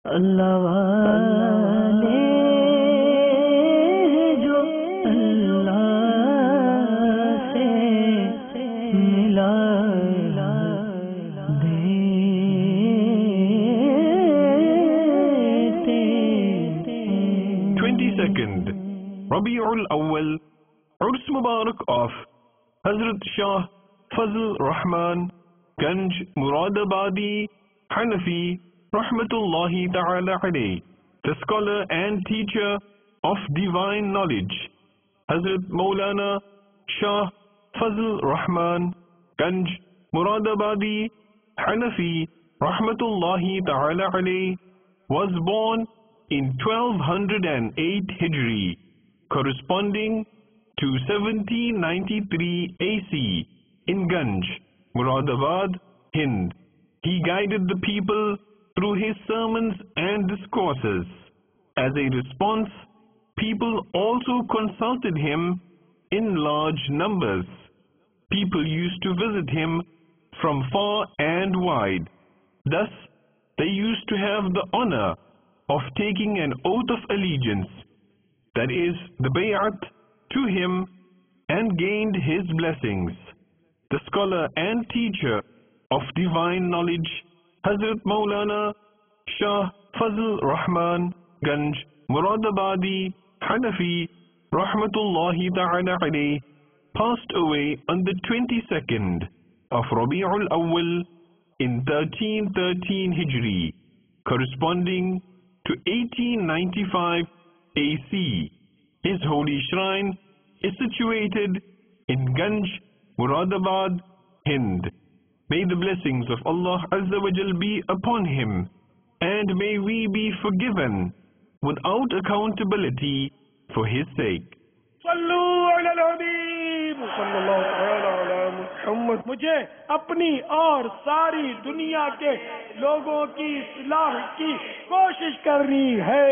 अल्लाह वाले जो अल्लाह से मिला देते। 22nd Rabi'ul Awwal, Urs Mubarak of Hazrat Shah Fazl Rahman Ganj Muradabadi Hanafi Rahmatullahi Ta'ala alayh, the scholar and teacher of divine knowledge, Hazrat Maulana Shah Fazl Rahman Ganj Muradabadi Hanafi Rahmatullahi Ta'ala alayh, was born in 1208 Hijri, corresponding to 1793 AC in Ganj, Muradabad, Hind. He guided the people through his sermons and discourses. As a response, people also consulted him in large numbers. People used to visit him from far and wide. Thus, they used to have the honor of taking an oath of allegiance, that is, the bay'at, to him, and gained his blessings. The scholar and teacher of divine knowledge, Hazrat Maulana Shah Fazl Rahman Ganj Muradabadi Hanafi Rahmatullahi Ta'ala alayh, passed away on the 22nd of Rabi'ul Awwal in 1313 Hijri, corresponding to 1895 AC. His holy shrine is situated in Ganj, Muradabad, Hind. May the blessings of Allah Azza wa Jal be upon him, and may we be forgiven without accountability for his sake. Sallu अलल हबीब सल्लल्लाहु तआला अला मुहम्मद। मुझे अपनी और सारी दुनिया के लोगों की इस्लाह की कोशिश करनी है।